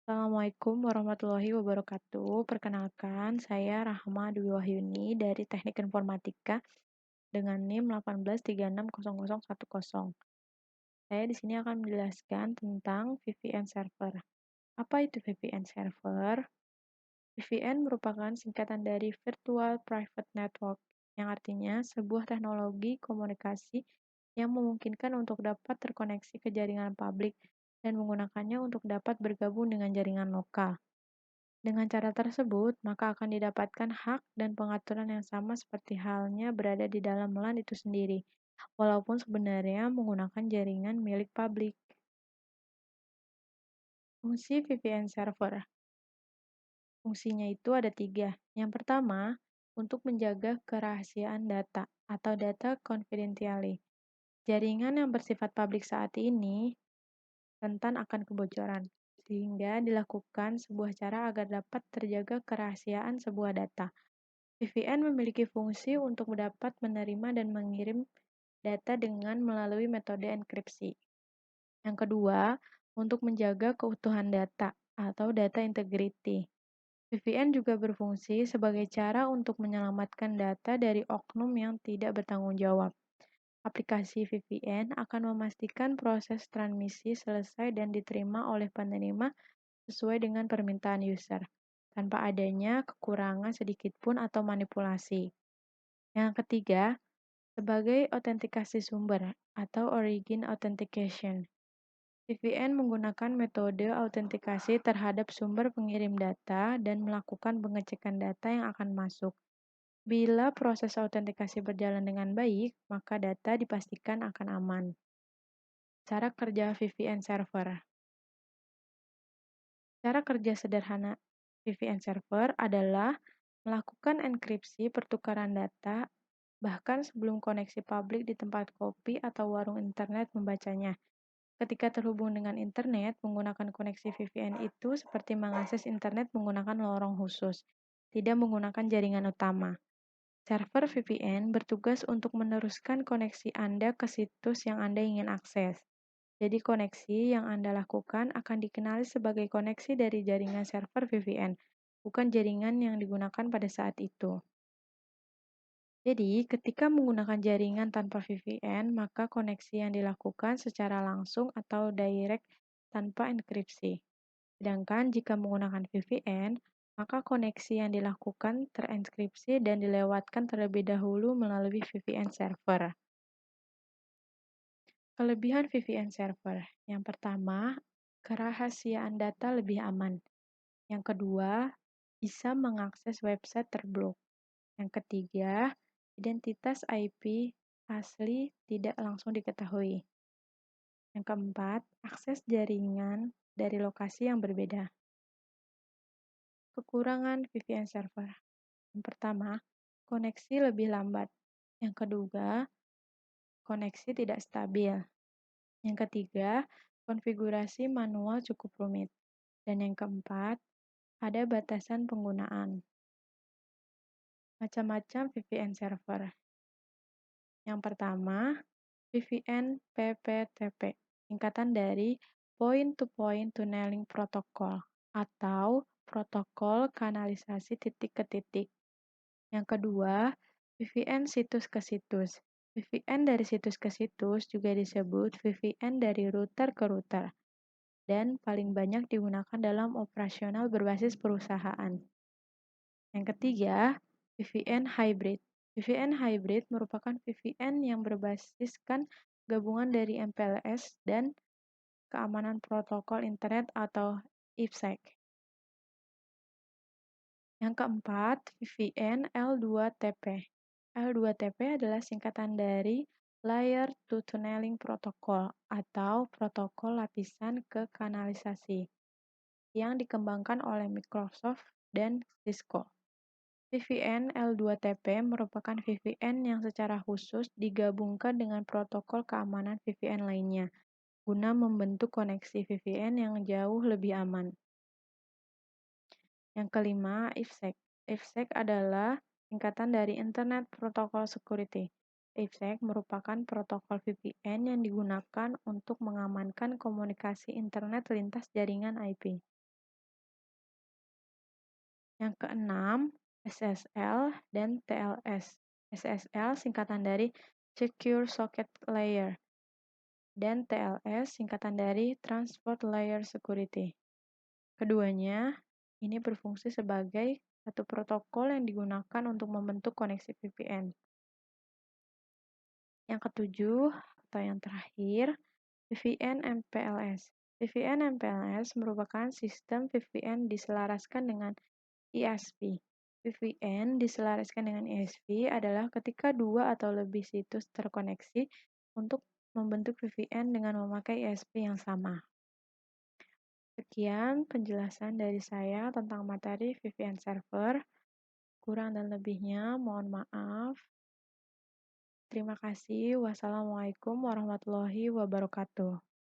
Assalamualaikum warahmatullahi wabarakatuh. Perkenalkan, saya Rahma Dwi Wahyuni dari Teknik Informatika dengan NIM 1836001. Saya di sini akan menjelaskan tentang VPN server. Apa itu VPN server? VPN merupakan singkatan dari Virtual Private Network, yang artinya sebuah teknologi komunikasi yang memungkinkan untuk dapat terkoneksi ke jaringan publik dan menggunakannya untuk dapat bergabung dengan jaringan lokal. Dengan cara tersebut, maka akan didapatkan hak dan pengaturan yang sama seperti halnya berada di dalam LAN itu sendiri, walaupun sebenarnya menggunakan jaringan milik publik. Fungsi VPN server. Fungsinya itu ada tiga. Yang pertama, untuk menjaga kerahasiaan data atau data confidentiality. Jaringan yang bersifat publik saat ini rentan akan kebocoran, sehingga dilakukan sebuah cara agar dapat terjaga kerahasiaan sebuah data. VPN memiliki fungsi untuk dapat menerima dan mengirim data dengan melalui metode enkripsi. Yang kedua, untuk menjaga keutuhan data atau data integrity. VPN juga berfungsi sebagai cara untuk menyelamatkan data dari oknum yang tidak bertanggung jawab. Aplikasi VPN akan memastikan proses transmisi selesai dan diterima oleh penerima sesuai dengan permintaan user, tanpa adanya kekurangan sedikit pun atau manipulasi. Yang ketiga, sebagai autentikasi sumber atau origin authentication. VPN menggunakan metode autentikasi terhadap sumber pengirim data dan melakukan pengecekan data yang akan masuk. Bila proses autentikasi berjalan dengan baik, maka data dipastikan akan aman. Cara kerja VPN server. Cara kerja sederhana VPN server adalah melakukan enkripsi pertukaran data bahkan sebelum koneksi publik di tempat kopi atau warung internet membacanya. Ketika terhubung dengan internet, menggunakan koneksi VPN itu seperti mengakses internet menggunakan lorong khusus, tidak menggunakan jaringan utama. Server VPN bertugas untuk meneruskan koneksi Anda ke situs yang Anda ingin akses. Jadi koneksi yang Anda lakukan akan dikenali sebagai koneksi dari jaringan server VPN, bukan jaringan yang digunakan pada saat itu. Jadi, ketika menggunakan jaringan tanpa VPN, maka koneksi yang dilakukan secara langsung atau direct tanpa enkripsi. Sedangkan jika menggunakan VPN, maka koneksi yang dilakukan terenkripsi dan dilewatkan terlebih dahulu melalui VPN server. Kelebihan VPN server. Yang pertama, kerahasiaan data lebih aman. Yang kedua, bisa mengakses website terblok. Yang ketiga, identitas IP asli tidak langsung diketahui. Yang keempat, akses jaringan dari lokasi yang berbeda. Kekurangan VPN server. Yang pertama, koneksi lebih lambat. Yang kedua, koneksi tidak stabil. Yang ketiga, konfigurasi manual cukup rumit. Dan yang keempat, ada batasan penggunaan. Macam-macam VPN server. Yang pertama, VPN PPTP, singkatan dari Point-to-Point Tunneling Protocol atau protokol kanalisasi titik ke titik. Yang kedua, VPN situs ke situs. VPN dari situs ke situs juga disebut VPN dari router ke router dan paling banyak digunakan dalam operasional berbasis perusahaan. Yang ketiga, VPN hybrid. VPN hybrid merupakan VPN yang berbasiskan gabungan dari MPLS dan keamanan protokol internet atau IPsec. Yang keempat, VPN L2TP. L2TP adalah singkatan dari Layer to Tunneling Protocol atau protokol lapisan ke kanalisasi yang dikembangkan oleh Microsoft dan Cisco. VPN L2TP merupakan VPN yang secara khusus digabungkan dengan protokol keamanan VPN lainnya, guna membentuk koneksi VPN yang jauh lebih aman. Yang kelima, IPsec. IPsec adalah singkatan dari Internet Protocol Security. IPsec merupakan protokol VPN yang digunakan untuk mengamankan komunikasi internet lintas jaringan IP. Yang keenam, SSL dan TLS. SSL singkatan dari Secure Socket Layer dan TLS singkatan dari Transport Layer Security. Keduanya ini berfungsi sebagai satu protokol yang digunakan untuk membentuk koneksi VPN. Yang ketujuh atau yang terakhir, VPN MPLS. VPN MPLS merupakan sistem VPN diselaraskan dengan ISP. VPN diselaraskan dengan ISP adalah ketika dua atau lebih situs terkoneksi untuk membentuk VPN dengan memakai ISP yang sama. Sekian penjelasan dari saya tentang materi VPN server. Kurang dan lebihnya mohon maaf. Terima kasih. Wassalamualaikum warahmatullahi wabarakatuh.